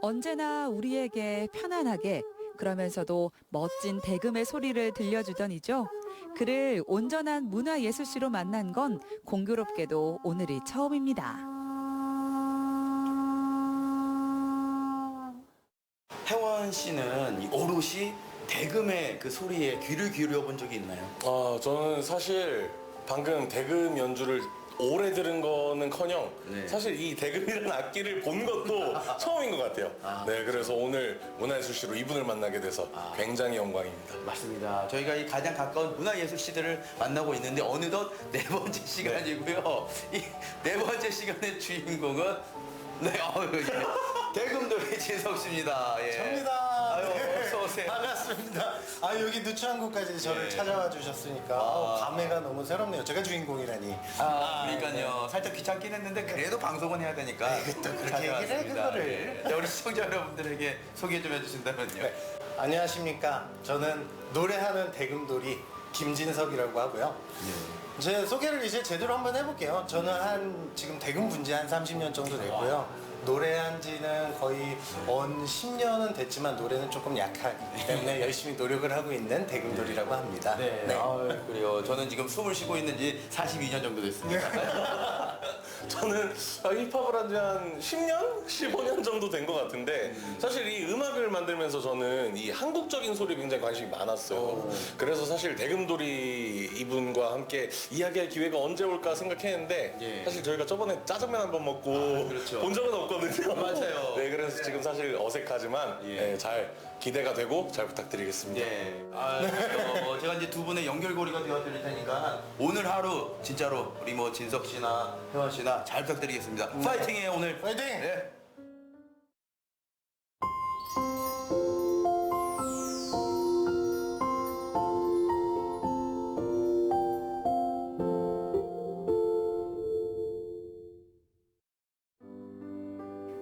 언제나 우리에게 편안하게 그러면서도 멋진 대금의 소리를 들려주던 이죠. 그를 온전한 문화예술씨로 만난 건 공교롭게도 오늘이 처음입니다. 혜원 씨는 이 오롯이 대금의 그 소리에 귀를 기울여 본 적이 있나요? 저는 사실 방금 대금 연주를 오래 들은 거는커녕 네. 사실 이 대금이라는 악기를 본 것도 처음인 것 같아요. 네, 그래서 오늘 문화예술씨로 이분을 만나게 돼서 굉장히 영광입니다. 맞습니다. 저희가 이 가장 가까운 문화예술씨들을 만나고 있는데 어느덧 네 번째 시간이고요. 이 네 번째 시간의 주인공은 대금돌이 진석 씨입니다. 예. 접니다. 아유, 네. 어서 오세요. 반갑습니다. 여기 누추항구까지 저를 네. 찾아와 주셨으니까 감회가 너무 새롭네요. 제가 주인공이라니. 그러니까요. 살짝 귀찮긴 했는데 그래도 방송은 해야 되니까. 또 그렇게 찾아왔습니다. 얘기를 해, 그거를. 네. 우리 시청자 여러분들에게 소개 좀 해주신다면요. 네. 안녕하십니까. 저는 노래하는 대금돌이 김진석이라고 하고요. 제 소개를 이제 제대로 한번 해볼게요. 저는 지금 대금 분지 한 30년 정도 됐고요. 노래한 지는 거의 10년은 됐지만 노래는 조금 약하기 때문에 열심히 노력을 하고 있는 대금돌이라고 합니다. 네. 그래요. 저는 지금 숨을 쉬고 있는 지 42년 정도 됐습니다. 저는 힙합을 한 지 한 10년? 15년 정도 된 것 같은데 사실 이 음악을 만들면서 저는 이 한국적인 소리에 굉장히 관심이 많았어요. 그래서 사실 대금돌이 이분과 함께 이야기할 기회가 언제 올까 생각했는데 예. 사실 저희가 저번에 짜장면 한번 먹고 그렇죠. 본 적은 없거든요. 맞아요. 네, 그래서 지금 사실 어색하지만 예. 네, 잘 기대가 되고 잘 부탁드리겠습니다. 네. 제가 이제 두 분의 연결고리가 되어드릴 테니까 오늘 하루 진짜로 우리 뭐 진석 씨나 혜원 씨나 잘 부탁드리겠습니다. 파이팅해요 오늘. 파이팅! 네.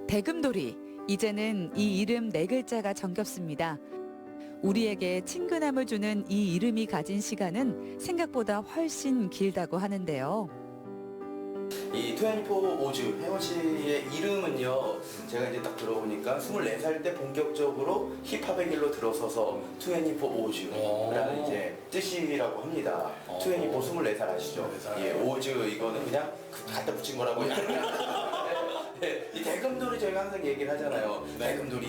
대금돌이, 이제는 이 이름 네 글자가 정겹습니다. 우리에게 친근함을 주는 이 이름이 가진 시간은 생각보다 훨씬 길다고 하는데요. 이 24 오즈 혜원 씨의 이름은요, 제가 이제 딱 들어보니까 24살 때 본격적으로 힙합의 길로 들어서서 24 오즈라는 이제 뜻이라고 합니다. 24 24살 아시죠? 예, 오즈 이거는 그냥 갖다 붙인 거라고. 네, 이 대금돌이 저희가 항상 얘기를 하잖아요. 대금돌이.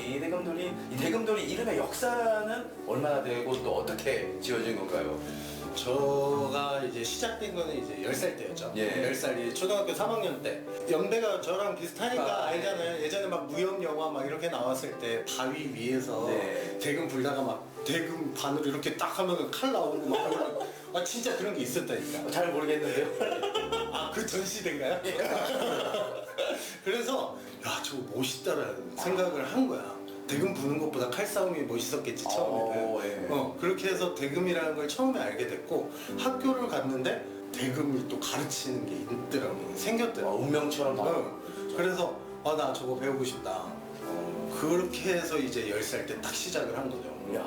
이 대금돌이 이름의 역사는 얼마나 되고 또 어떻게 지어진 건가요? 저가 이제 시작된 거는 이제 10살 때였죠. 예. 10살이 초등학교 3학년 때. 연배가 저랑 비슷하니까 알잖아요. 예전에 막 무협 영화 막 이렇게 나왔을 때 바위 위에서 네. 대금 불다가 막 대금 반으로 이렇게 딱 하면 칼 나오고 막 그런 진짜 그런 게 있었다니까. 잘 모르겠는데요. 그 전시대인가요? 그래서 야 저거 멋있다라는 생각을 한 거야. 대금 부는 것보다 칼싸움이 멋있었겠지 처음에는. 예. 그렇게 해서 대금이라는 걸 처음에 알게 됐고 학교를 갔는데 대금을 또 가르치는 게 있더라고. 생겼더라고. 운명처럼. 그래서 나 저거 배우고 싶다. 그렇게 해서 이제 10살 때 딱 시작을 한 거죠. 야.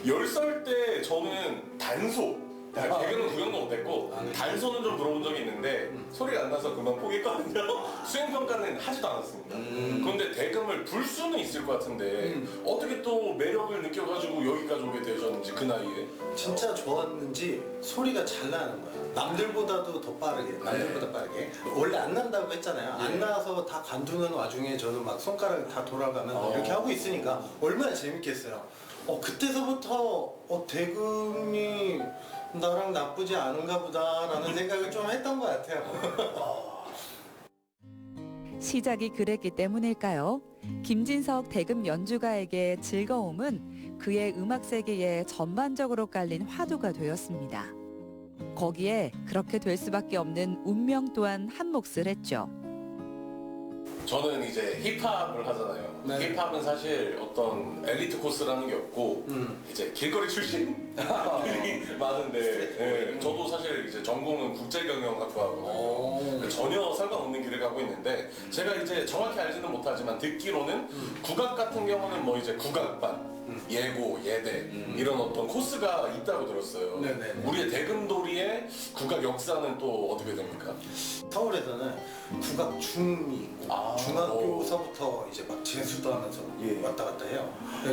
10살 때 저는 단소 대금은 구경도 못했고 네. 단소는 좀 들어본 적이 있는데 소리가 안 나서 그만 포기했거든요. 수행평가는 하지도 않았습니다. 그런데 대금을 불 수는 있을 것 같은데 어떻게 또 매력을 느껴가지고 여기까지 오게 되셨는지 그 나이에. 진짜 좋았는지 소리가 잘 나는 거야. 남들보다도 더 빠르게, 남들보다 빠르게. 원래 안 난다고 했잖아요. 안 나서 다 관두는 와중에 저는 막 손가락이 다 돌아가면 이렇게 하고 있으니까 얼마나 재밌겠어요. 그때서부터 대금이 나랑 나쁘지 않은가 보다라는 생각을 좀 했던 것 같아요. 시작이 그랬기 때문일까요? 김진석 대금 연주가에게 즐거움은 그의 음악 세계에 전반적으로 깔린 화두가 되었습니다. 거기에 그렇게 될 수밖에 없는 운명 또한 한몫을 했죠. 저는 이제 힙합을 하잖아요. 네. 힙합은 사실 어떤 엘리트 코스라는 게 없고 이제 길거리 출신 분들이 많은데 예, 저도 사실 이제 전공은 국제경영학과거든요. 전혀 상관없는 길을 가고 있는데 제가 이제 정확히 알지는 못하지만 듣기로는 국악 같은 경우는 뭐 이제 국악반 예고, 예대 이런 어떤 코스가 있다고 들었어요. 네네네. 우리의 대금돌이의 국악 역사는 또 어떻게 됩니까? 서울에서는 국악 중이 있고 중학교서부터 이제 막 재수도 하면서 예. 왔다 갔다 해요.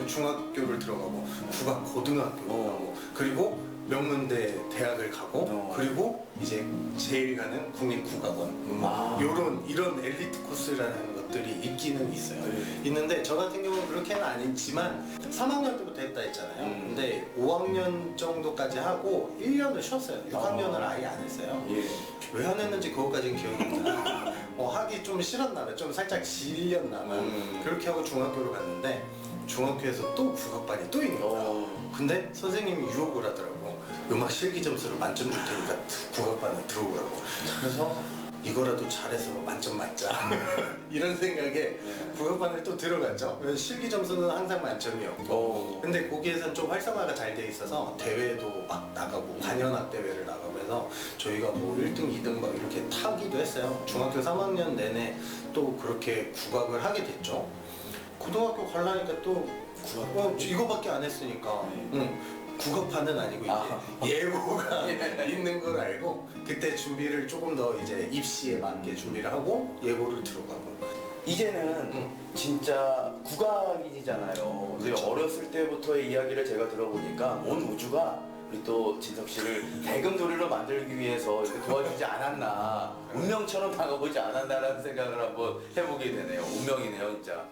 중학교를 들어가고 국악 고등학교를 가고 그리고 명문대 대학을 가고 그리고 이제 제일 가는 국립국악원 이런 엘리트 코스라는 것들이 있기는 있어요. 있는데 저 같은 경우는 그렇게는 아니지만 3학년 때부터 했다 했잖아요. 근데 5학년 정도까지 하고 1년을 쉬었어요. 6학년을 아예 안 했어요. 예. 왜 안 했는지 그것까지는 기억이 안 나. 하기 좀 싫었나 봐요. 좀 살짝 질렸나 봐요. 그렇게 하고 중학교로 갔는데 중학교에서 또 국악반이 또 있는 거야. 근데 선생님이 유혹을 하더라고. 음악 실기 점수를 만점 줄 테니까 국악반에 들어오라고. 그래서 이거라도 잘해서 만점 맞자. 이런 생각에 국악반을 또 들어갔죠. 그래서 실기 점수는 항상 만점이었고. 근데 거기에서는 좀 활성화가 잘 돼 있어서 대회도 막 나가고 관현악 대회를 나가고 해서 저희가 뭐 1등, 2등 막 이렇게 타기도 했어요. 중학교 3학년 내내 또 그렇게 국악을 하게 됐죠. 고등학교 가려니까 또 이거밖에 안 했으니까 국악반은 아니고 이제 예고가 있는 걸 알고 그때 준비를 조금 더 이제 입시에 맞게 준비를 하고 예고를 들어가고 이제는 진짜 국악인이잖아요. 근데 그렇죠. 어렸을 때부터의 이야기를 제가 들어보니까 온 우주가 우리 또 진석 씨를 대금돌이로 만들기 위해서 이렇게 도와주지 않았나, 운명처럼 다가오지 않았나라는 생각을 한번 해보게 되네요. 운명이네요, 진짜.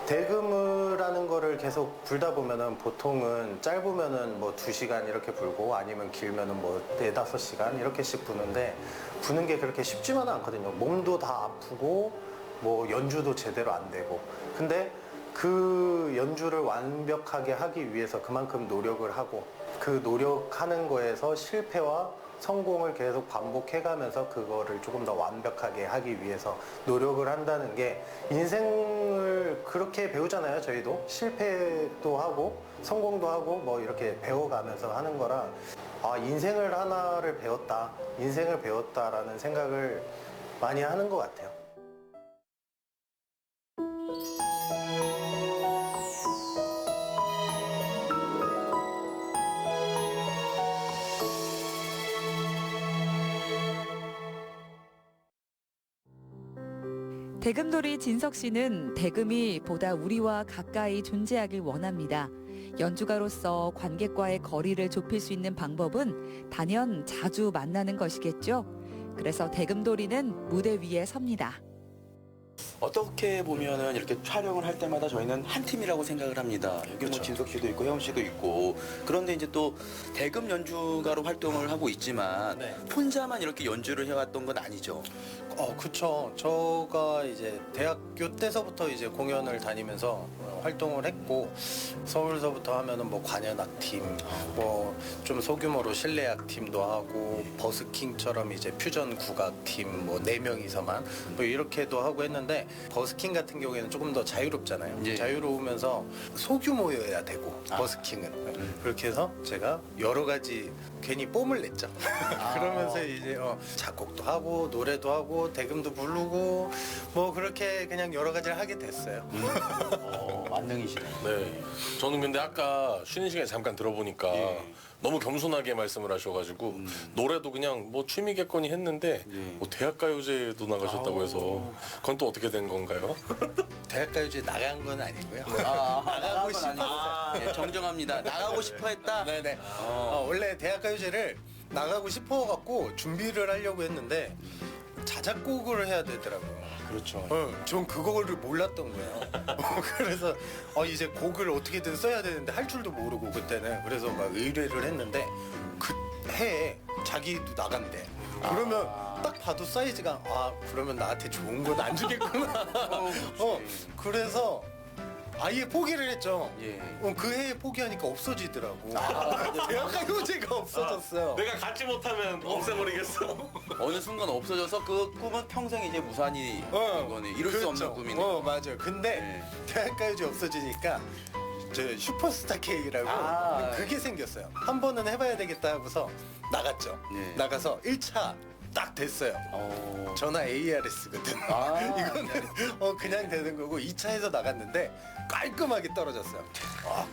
대금이라는 거를 계속 불다 보면은 보통은 짧으면은 뭐 2시간 이렇게 불고 아니면 길면은 뭐 4-5시간 이렇게씩 부는데 부는 게 그렇게 쉽지만은 않거든요. 몸도 다 아프고 뭐 연주도 제대로 안 되고 근데 그 연주를 완벽하게 하기 위해서 그만큼 노력을 하고 그 노력하는 거에서 실패와 성공을 계속 반복해가면서 그거를 조금 더 완벽하게 하기 위해서 노력을 한다는 게 인생을 그렇게 배우잖아요. 저희도 실패도 하고 성공도 하고 뭐 이렇게 배워가면서 하는 거라 인생을 하나를 배웠다, 인생을 배웠다라는 생각을 많이 하는 것 같아요. 대금돌이 진석 씨는 대금이 보다 우리와 가까이 존재하길 원합니다. 연주가로서 관객과의 거리를 좁힐 수 있는 방법은 단연 자주 만나는 것이겠죠. 그래서 대금돌이는 무대 위에 섭니다. 어떻게 보면은 이렇게 촬영을 할 때마다 저희는 한 팀이라고 생각을 합니다. 여기 그렇죠. 뭐 진석 씨도 있고 혜원 씨도 있고 그런데 이제 또 대금 연주가로 활동을 하고 있지만 네. 혼자만 이렇게 연주를 해왔던 건 아니죠. 그쵸. 저가 이제 대학교 때서부터 이제 공연을 다니면서 활동을 했고 서울서부터 하면은 뭐 관현악팀, 뭐 좀 소규모로 실내악팀도 하고 버스킹처럼 이제 퓨전 국악팀 뭐 4명이서만 뭐 이렇게도 하고 했는데 버스킹 같은 경우에는 조금 더 자유롭잖아요. 예. 자유로우면서 소규모여야 되고 버스킹은 그렇게 해서 제가 여러 가지 괜히 뽐을 냈죠. 그러면서 이제 작곡도 하고 노래도 하고 대금도 부르고 뭐 그렇게 그냥 여러 가지를 하게 됐어요. 만능이시네요. 네. 저는 근데 아까 쉬는 시간에 잠깐 들어보니까 너무 겸손하게 말씀을 하셔가지고 노래도 그냥 뭐 취미겠거니 했는데 뭐 대학가요제도 나가셨다고 해서 그건 또 어떻게 된 건가요? 대학가요제 나간 건 아니고요. 나가고 싶어. 네, 정정합니다. 나가고 싶어 했다. 네네. 원래 대학가요제를 나가고 싶어갖고 준비를 하려고 했는데 자작곡을 해야 되더라고요. 그렇죠. 전 그거를 몰랐던 거예요. 그래서 이제 곡을 어떻게든 써야 되는데 할 줄도 모르고 그때는 그래서 막 의뢰를 했는데 그 해에 자기도 나간대. 그러면 딱 봐도 사이즈가 그러면 나한테 좋은 건 안 주겠구나. 그래서 아예 포기를 했죠. 예. 그 해에 포기하니까 없어지더라고. 대학가요제가 없어졌어요. 내가 갖지 못하면 없애버리겠어. 어느 순간 없어져서 그 꿈은 평생 이제 무산이 된 거네. 이룰 수 없는 꿈이네. 맞아요. 근데 대학가요제 없어지니까 저 슈퍼스타 K라고 아. 그게 생겼어요. 한 번은 해봐야 되겠다 하고서 나갔죠. 네. 나가서 1차 딱 됐어요. 전화 ARS거든. 아, 이거는 그냥 되는 거고 2차에서 나갔는데 깔끔하게 떨어졌어요.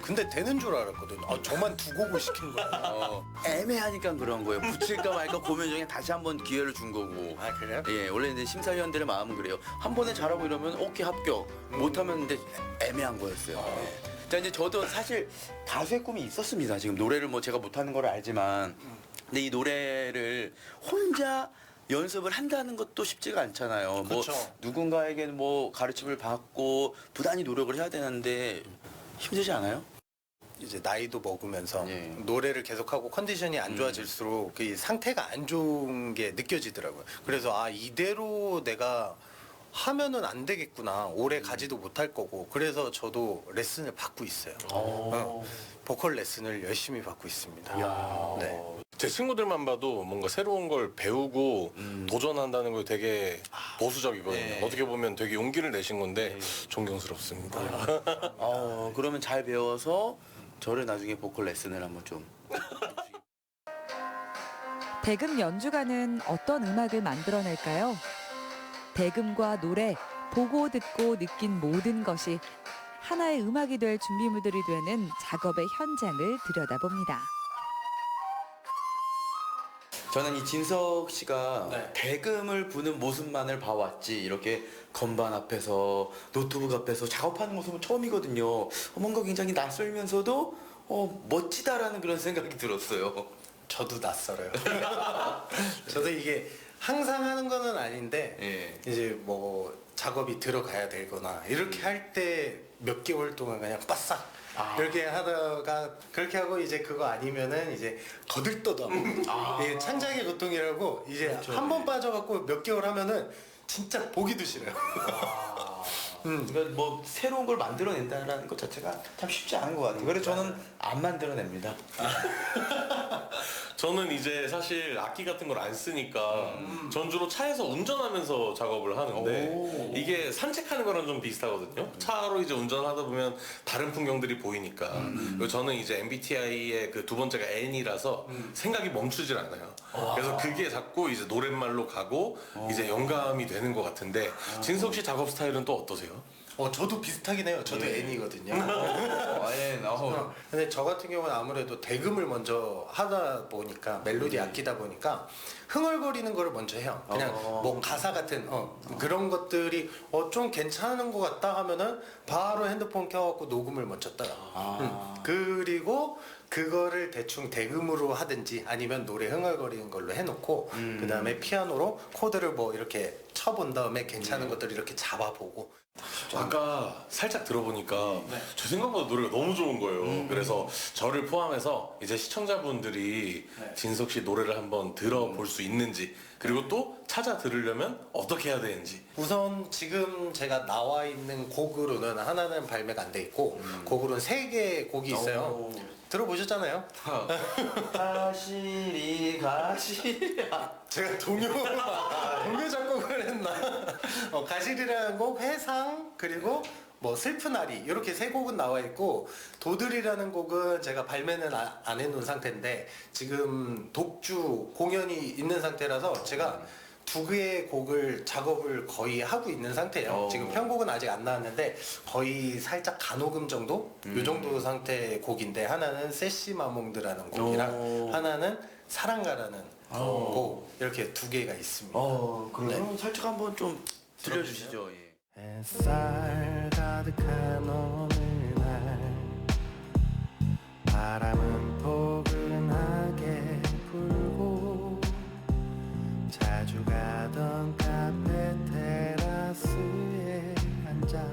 근데 되는 줄 알았거든. 저만 두고 시킨 거야. 애매하니까 그런 거예요. 붙일까 말까 고민 중에 다시 한번 기회를 준 거고. 아 그래요? 예, 원래 이제 심사위원들의 마음은 그래요. 한 번에 잘하고 이러면 오케이 합격. 못하면 이제 애매한 거였어요. 예. 자, 이제 저도 사실 가수의 꿈이 있었습니다. 지금 노래를 뭐 제가 못하는 걸 알지만, 근데 이 노래를 혼자 연습을 한다는 것도 쉽지가 않잖아요. 그쵸. 뭐 누군가에게는 뭐 가르침을 받고 부단히 노력을 해야 되는데 힘들지 않아요? 이제 나이도 먹으면서 예. 노래를 계속하고 컨디션이 안 좋아질수록 그 상태가 안 좋은 게 느껴지더라고요. 그래서 이대로 내가 하면은 안 되겠구나. 오래 가지도 못할 거고. 그래서 저도 레슨을 받고 있어요. 보컬 레슨을 열심히 받고 있습니다. 네. 제 친구들만 봐도 뭔가 새로운 걸 배우고 도전한다는 거 되게 보수적이거든요. 네. 어떻게 보면 되게 용기를 내신 건데 존경스럽습니다. 그러면 잘 배워서 저를 나중에 보컬 레슨을 한번 좀. 대금 연주가는 어떤 음악을 만들어낼까요? 대금과 노래, 보고 듣고 느낀 모든 것이 하나의 음악이 될 준비물들이 되는 작업의 현장을 들여다봅니다. 저는 이 진석 씨가 네. 대금을 부는 모습만을 봐왔지 이렇게 건반 앞에서 노트북 앞에서 작업하는 모습은 처음이거든요. 뭔가 굉장히 낯설면서도 멋지다라는 그런 생각이 들었어요. 저도 낯설어요. 저도 이게 항상 하는 거는 아닌데 예. 이제 뭐 작업이 들어가야 되거나 이렇게 할 때 몇 개월 동안 그냥 바싹 이렇게 하다가 그렇게 하고 이제 그거 아니면은 이제 거들떠도 이게 창작의 고통이라고 이제 그렇죠. 한 번 빠져갖고 몇 개월 하면은 진짜 보기도 싫어요. 그러니까 뭐 새로운 걸 만들어낸다라는 것 자체가 참 쉽지 않은 것 같아요. 그래서 저는 안 만들어냅니다. 저는 이제 사실 악기 같은 걸 안 쓰니까 전 주로 차에서 운전하면서 작업을 하는데 이게 산책하는 거랑 좀 비슷하거든요. 차로 이제 운전하다 보면 다른 풍경들이 보이니까. 그리고 저는 이제 MBTI의 그 두 번째가 N이라서 생각이 멈추질 않아요. 그래서 그게 자꾸 이제 노랫말로 가고 이제 영감이 되는 것 같은데 진석 씨 작업 스타일은 또 어떠세요? 저도 비슷하긴 해요. 저도 N이거든요. 근데 저 같은 경우는 아무래도 대금을 먼저 하다 보니까 멜로디 아끼다 보니까 흥얼거리는 거를 먼저 해요. 그냥 뭐 가사 같은 그런 것들이 좀 괜찮은 것 같다 하면은 바로 핸드폰 켜갖고 녹음을 먼저 떠요. 그리고 그거를 대충 대금으로 하든지 아니면 노래 흥얼거리는 걸로 해놓고 그 다음에 피아노로 코드를 뭐 이렇게 쳐본 다음에 괜찮은 것들을 이렇게 잡아보고. 아까 살짝 들어보니까 제 생각보다 노래가 너무 좋은 거예요. 그래서 저를 포함해서 이제 시청자분들이 진석 씨 노래를 한번 들어볼 수 있는지 그리고 또 찾아 들으려면 어떻게 해야 되는지. 우선 지금 제가 나와 있는 곡으로는 하나는 발매가 안 돼 있고 곡으로는 3개의 곡이 있어요. 들어보셨잖아요. 가시리야. 제가 동요 작곡을 했나? 가실이라는 곡, 회상, 그리고 뭐 슬픈 아리 이렇게 3곡은 나와 있고 도들이라는 곡은 제가 발매는 안 해놓은 상태인데 지금 독주 공연이 있는 상태라서 제가 2개의 곡을 작업을 거의 하고 있는 상태예요. 지금 편곡은 아직 안 나왔는데 거의 살짝 간호금 정도? 요 정도 상태의 곡인데 하나는 세시마몽드라는 곡이랑 하나는 사랑가라는 곡 이렇게 2개가 있습니다. 그럼 살짝 한번 좀 들려주시죠. 예. 햇살 가득한 오늘 날 바람은 포근하게 불고 자주 가던 카페 테라스에 앉아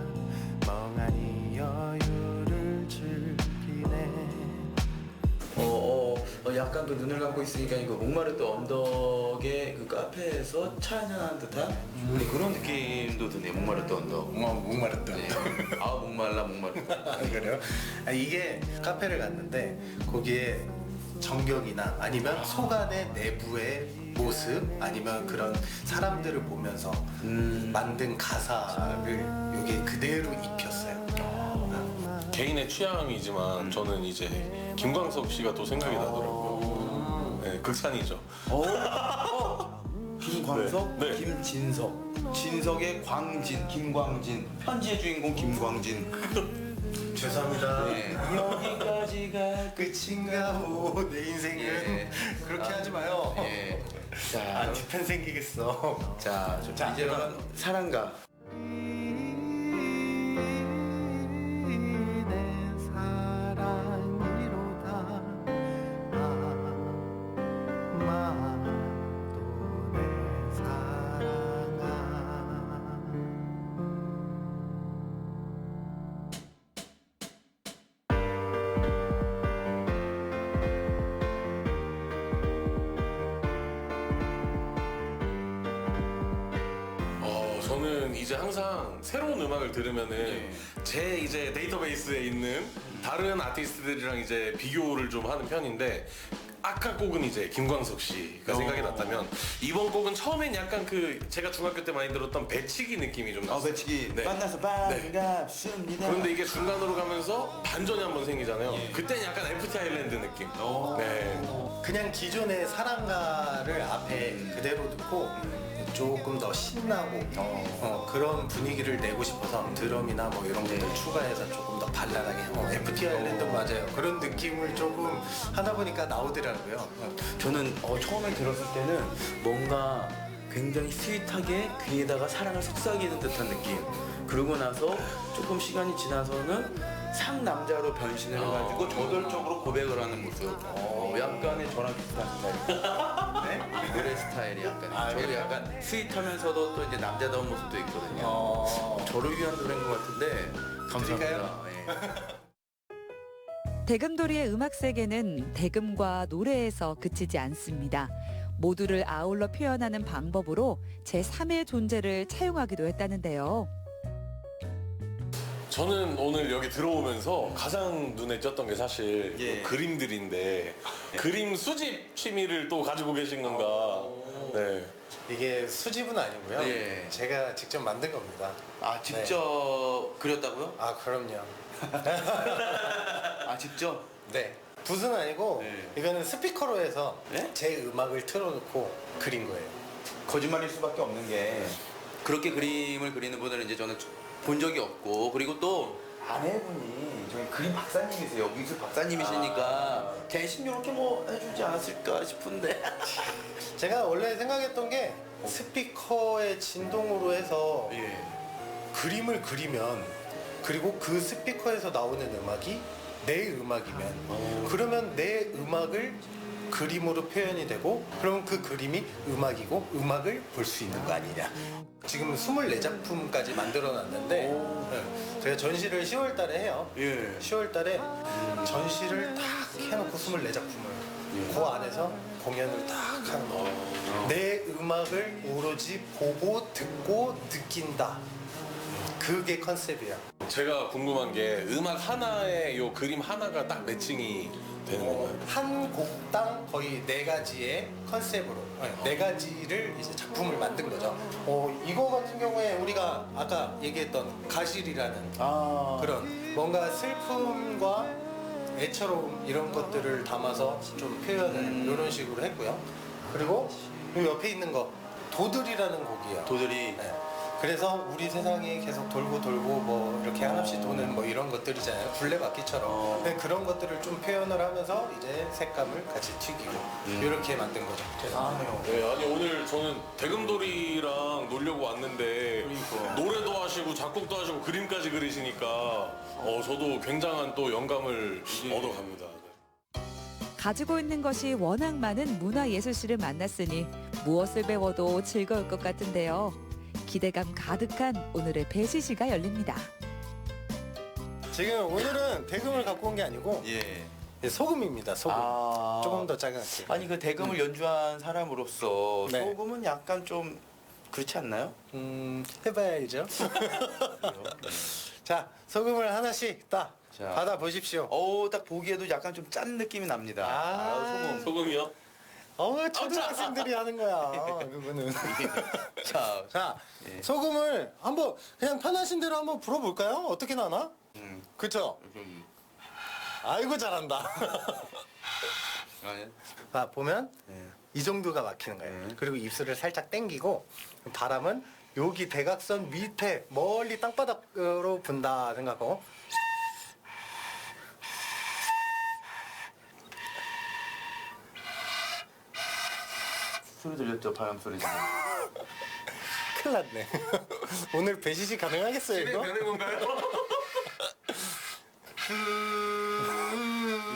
멍하니 여유를 즐기네. 약간 그 눈을 감고 있으니까 이거 목마르트 언덕의 그 카페에서 차 한잔하는 듯한 네, 그런 느낌도 드네요. 목마르트 언덕. 목마르다. 네. 아 목말라 목마르다. 그래요? 이게 카페를 갔는데 거기에 전경이나 아니면 속안의 내부의 모습 아니면 그런 사람들을 보면서 만든 가사를 여기 그대로 입혔어요. 개인의 취향이지만 저는 이제 김광석 씨가 또 생각이 나더라고요. 네, 극찬이죠. 김광석, 네. 네. 김진석, 진석의 광진, 김광진, 편지의 주인공 김광진. 죄송합니다. 네. 여기까지가 끝인가 보 내 인생은 예. 그렇게 하지 마요. 예. 자, 안티팬 생기겠어. 자, 자, 이제 그럼 사랑가. 저는 이제 항상 새로운 음악을 들으면은 네. 제 이제 데이터베이스에 있는 다른 아티스트들이랑 이제 비교를 좀 하는 편인데 아까 곡은 이제 김광석 씨가 생각이 났다면 이번 곡은 처음엔 약간 그 제가 중학교 때 많이 들었던 배치기 느낌이 좀 났어요. 배치기 네. 만나서 반갑습니다. 그런데 이게 중간으로 가면서 반전이 한번 생기잖아요. 그때는 약간 FT 아일랜드 느낌. 네. 그냥 기존의 사랑가를 앞에 그대로 듣고 조금 더 신나고 그런 분위기를 내고 싶어서 드럼이나 뭐 이런 것들 추가해서 조금 더 발랄하게 FT 아일랜드 맞아요. 그런 느낌을 조금 하다 보니까 나오더라고요. 저는 처음에 들었을 때는 뭔가 굉장히 스윗하게 귀에다가 사랑을 속삭이는 듯한 느낌. 그러고 나서 조금 시간이 지나서는 상남자로 변신을 해가지고 저돌적으로 고백을 하는 모습. 약간의 저랑 비슷한 스타일. 네? 노래 스타일이 약간. 저도 그래요? 약간 스윗하면서도 또 이제 남자다운 모습도 있거든요. 저를 위한 노래인 것 같은데 감사합니다. 예. 대금돌이의 음악 세계는 대금과 노래에서 그치지 않습니다. 모두를 아울러 표현하는 방법으로 제3의 존재를 차용하기도 했다는데요. 저는 오늘 여기 들어오면서 가장 눈에 띄었던 게 사실 예. 그림들인데 그림 수집 취미를 또 가지고 계신 건가? 네. 이게 수집은 아니고요. 예. 제가 직접 만든 겁니다. 아 직접 그렸다고요? 아 그럼요. 아 직접? 네. 붓은 아니고 네. 이거는 스피커로 해서 네? 제 음악을 틀어놓고 그린 거예요. 거짓말일 수밖에 없는 게 그렇게 그림을 그리는 분들은 이제 저는 본 적이 없고 그리고 또 아내분이 저희 그림 박사님이세요. 미술 박사님이시니까 대신 이렇게 뭐 해주지 않았을까 싶은데 제가 원래 생각했던 게 스피커의 진동으로 해서 예. 그림을 그리면 그리고 그 스피커에서 나오는 음악이 내 음악이면 그러면 내 음악을 그림으로 표현이 되고 그럼 그 그림이 음악이고 음악을 볼 수 있는 거 아니냐. 지금 24작품까지 만들어 놨는데 네, 제가 전시를 10월 달에 해요. 예. 10월 달에 전시를 딱 해놓고 24작품을 그 안에서 공연을 딱 하는 거예요. 내 음악을 오로지 보고 듣고 느낀다. 그게 컨셉이야. 제가 궁금한 게 음악 하나에 요 그림 하나가 딱 매칭이 되는 건가요? 한 곡당 거의 4가지의 컨셉으로 4가지를 이제 작품을 만든 거죠. 이거 같은 경우에 우리가 아까 얘기했던 가실이라는 그런 뭔가 슬픔과 애처로움 이런 것들을 담아서 좀 표현을 이런 식으로 했고요. 그리고 이 옆에 있는 거 도들이라는 곡이에요. 도들이 네. 그래서 우리 세상이 계속 돌고 뭐 이렇게 한없이 도는 뭐 이런 것들이잖아요. 굴레바퀴처럼. 근데 그런 것들을 좀 표현을 하면서 이제 색감을 같이 튀기고 이렇게 만든 거죠. 잘하네요. 네, 아니 오늘 저는 대금돌이랑 놀려고 왔는데 노래도 하시고 작곡도 하시고 그림까지 그리시니까 저도 굉장한 또 영감을 얻어갑니다. 가지고 있는 것이 워낙 많은 문화예술씨를 만났으니 무엇을 배워도 즐거울 것 같은데요. 기대감 가득한 오늘의 배시시가 열립니다. 지금 오늘은 대금을 갖고 온 게 아니고 예. 소금입니다. 소금. 아. 조금 더 짜게. 아니 그 대금을 연주한 사람으로서 네. 소금은 약간 좀 그렇지 않나요? 해봐야 알죠. 자, 소금을 하나씩 딱 자. 받아 보십시오. 딱 보기에도 약간 좀 짠 느낌이 납니다. 소금이요? 초등학생들이 하는 거야. 그거는. 자, 자, 예. 소금을 한번 그냥 편하신 대로 한번 불어볼까요? 어떻게 나나? 그쵸? 아이고 잘한다. 아니, 자, 보면 네. 이 정도가 막히는 거예요. 네. 그리고 입술을 살짝 당기고 바람은 여기 대각선 밑에 멀리 땅바닥으로 분다 생각하고 소리 들렸죠? 바람 소리. 큰일 났네. 오늘 배시시 가능하겠어요 이거? 되는 건가요?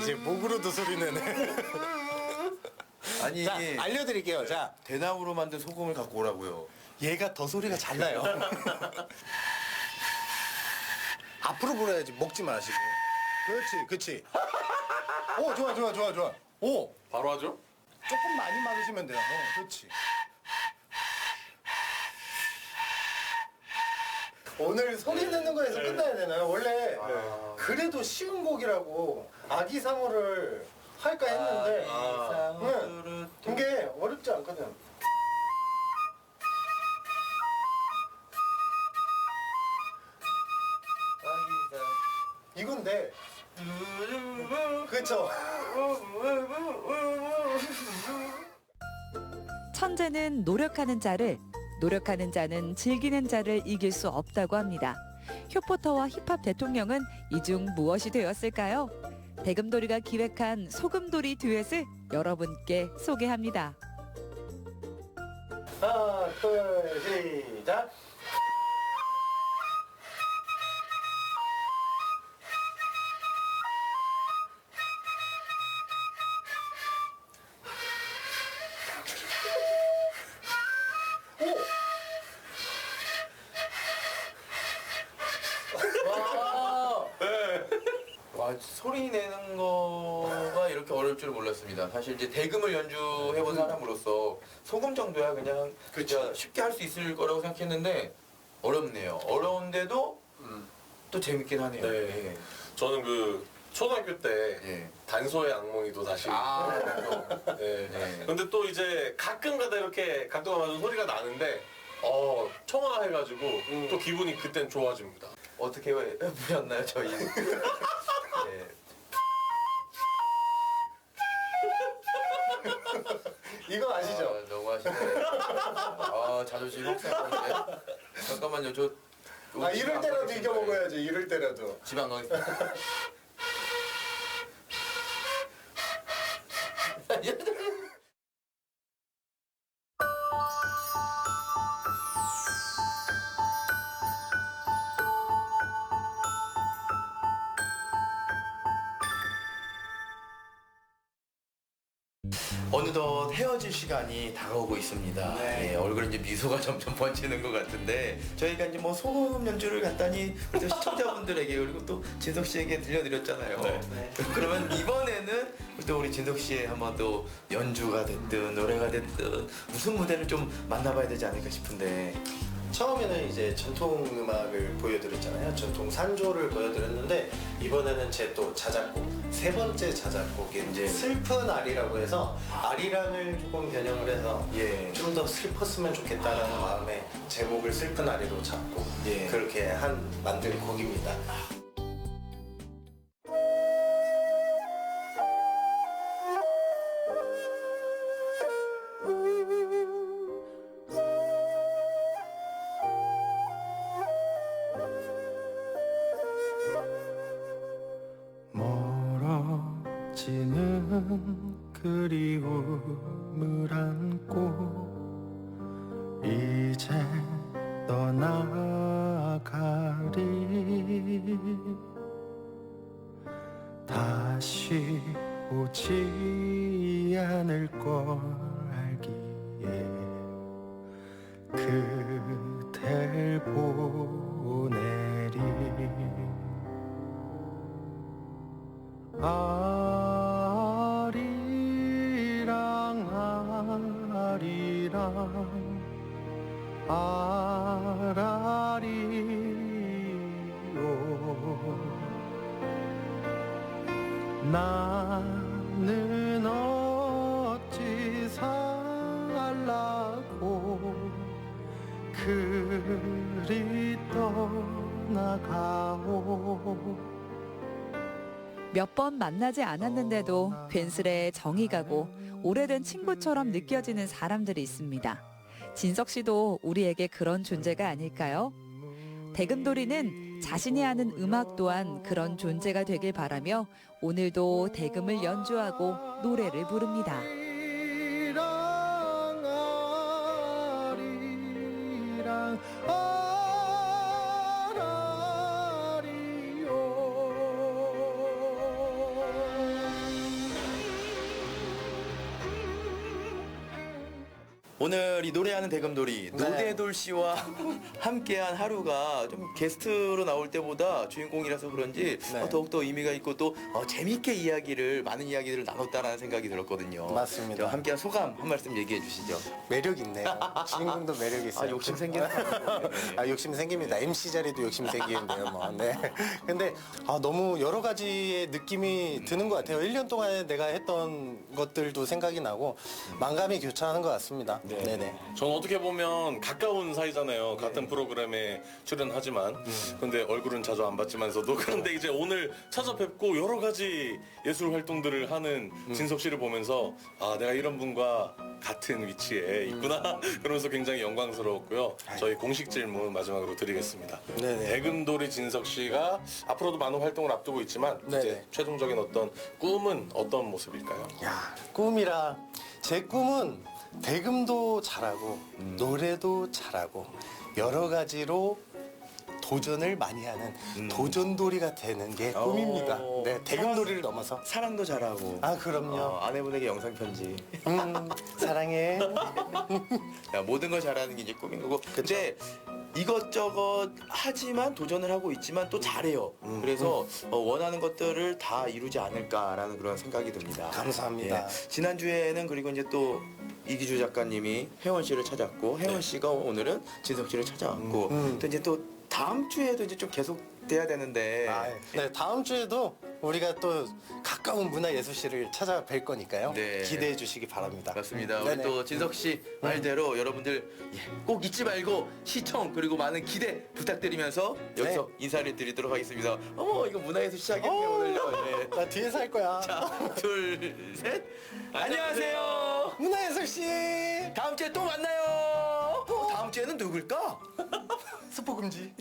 이제 목으로도 소리 내네. 아니 자, 알려드릴게요. 자, 대나무로 만든 소금을 갖고 오라고요. 얘가 더 소리가 잘 나요. 앞으로 불어야지. 먹지 마시고. 그렇지, 그렇지. 오, 좋아, 좋아, 좋아, 좋아. 오, 바로 하죠? 조금 많이 막으시면 돼요. 그렇지. 오늘 소리 내는 거에서 끝나야 되나요? 원래 그래도 쉬운 곡이라고 아기상어를 할까 했는데 이게 어렵지 않거든. 이건데 그쵸? 천재는 노력하는 자를, 노력하는 자는 즐기는 자를 이길 수 없다고 합니다. 효포터와 힙합 대통령은 이 중 무엇이 되었을까요? 대금돌이가 기획한 소금돌이 듀엣을 여러분께 소개합니다. 하나 둘 시작. 와, 소리 내는 거가 이렇게 어려울 줄 몰랐습니다. 사실 이제 대금을 연주해본 사람으로서 소금 정도야 그냥 진짜 쉽게 할 수 있을 거라고 생각했는데 어렵네요. 어려운데도 또 재밌긴 하네요. 네. 예. 저는 그 초등학교 때 예. 단소의 악몽이도 다시. 네. 네. 근데 또 이제 가끔가다 이렇게 각도가 맞은 소리가 나는데 청아해가지고 또 기분이 그땐 좋아집니다. 어떻게 부렸나요, 저희? 예. 이거 아시죠? 너무 하시네. 자존심 확 상하는데. 잠깐만요, 저. 이럴 때라도 이겨 먹어야지. 이럴 때라도. 집에 안 가겠습니다. 어느덧 헤어질 시간이 다가오고 있습니다. 네. 예, 얼굴에 이제 미소가 점점 번지는 것 같은데 저희가 이제 뭐 소금 연주를 간단히 우리 또 시청자분들에게 그리고 또 진석 씨에게 들려드렸잖아요. 네. 그러면 이번에는 또 우리 진석 씨의 한번 또 연주가 됐든 노래가 됐든 무슨 무대를 좀 만나봐야 되지 않을까 싶은데. 처음에는 이제 전통 음악을 보여드렸잖아요. 전통 산조를 보여드렸는데 이번에는 제 또 자작곡 세 번째 자작곡이 이제 슬픈 아리라고 해서 아리랑을 조금 변형을 해서 예. 좀 더 슬펐으면 좋겠다라는 마음에 제목을 슬픈 아리로 잡고 예. 그렇게 만든 곡입니다. 멀어지는 그리움을 안고 이제 떠나가리 다시 오지 않을 걸 알기에 그댈 보내리 아리랑 아라리요 나는 어찌 살라고 그리 떠나가오 몇 번 만나지 않았는데도 괜스레 정이 가고 오래된 친구처럼 느껴지는 사람들이 있습니다. 진석 씨도 우리에게 그런 존재가 아닐까요? 대금돌이는 자신이 하는 음악 또한 그런 존재가 되길 바라며 오늘도 대금을 연주하고 노래를 부릅니다. 오늘 이 노래하는 대금돌이 네. 노대돌 씨와 함께한 하루가 좀 게스트로 나올 때보다 주인공이라서 그런지 네. 더욱더 의미가 있고 또 재밌게 많은 이야기들을 나눴다라는 생각이 들었거든요. 맞습니다. 함께한 소감 한 말씀 얘기해 주시죠. 매력 있네요. 주인공도 매력 있어요. 욕심 생기는 욕심 생깁니다. MC 자리도 욕심 생기는데요, 뭐. 네. 근데 너무 여러 가지의 느낌이 드는 것 같아요. 1년 동안에 내가 했던 것들도 생각이 나고 만감이 교차하는 것 같습니다. 네네. 저는 어떻게 보면 가까운 사이잖아요. 같은 프로그램에 출연하지만. 근데 얼굴은 자주 안 봤지만서도. 그런데 이제 오늘 찾아뵙고 여러 가지 예술 활동들을 하는 진석 씨를 보면서 내가 이런 분과 같은 위치에 있구나. 그러면서 굉장히 영광스러웠고요. 저희 공식 질문 마지막으로 드리겠습니다. 네네. 대금돌이 진석 씨가 앞으로도 많은 활동을 앞두고 있지만 네네. 이제 최종적인 어떤 꿈은 어떤 모습일까요? 야, 꿈이라. 제 꿈은 대금도 잘하고 노래도 잘하고 여러 가지로 도전을 많이 하는 도전돌이가 되는 게 꿈입니다. 네, 대금돌이를 넘어서. 사랑도 잘하고 그럼요. 아내분에게 영상 편지 사랑해. 모든 걸 잘하는 게 이제 꿈인 거고 근데 이것저것 하지만 도전을 하고 있지만 또 잘해요. 그래서 원하는 것들을 다 이루지 않을까라는 그런 생각이 듭니다. 감사합니다. 지난주에는 그리고 이제 또 이기주 작가님이 혜원 씨를 찾았고 혜원 씨가 오늘은 진석 씨를 찾아왔고 또 이제 또 다음 주에도 이제 좀 계속 돼야 되는데 네, 다음 주에도 우리가 또 가까운 문화예술실을 찾아뵐 거니까요. 네. 기대해 주시기 바랍니다. 맞습니다. 우리 네네. 또 진석 씨 말대로 여러분들 꼭 잊지 말고 시청 그리고 많은 기대 부탁드리면서 여기서 인사를 드리도록 하겠습니다. 어머 이거 문화예술 시작했네 오늘요. 네. 나 뒤에서 할 거야. 자, 둘, 셋. 안녕하세요. 문화예술실 다음 주에 또 만나요. 다음 주에는 누굴까? 스포 금지.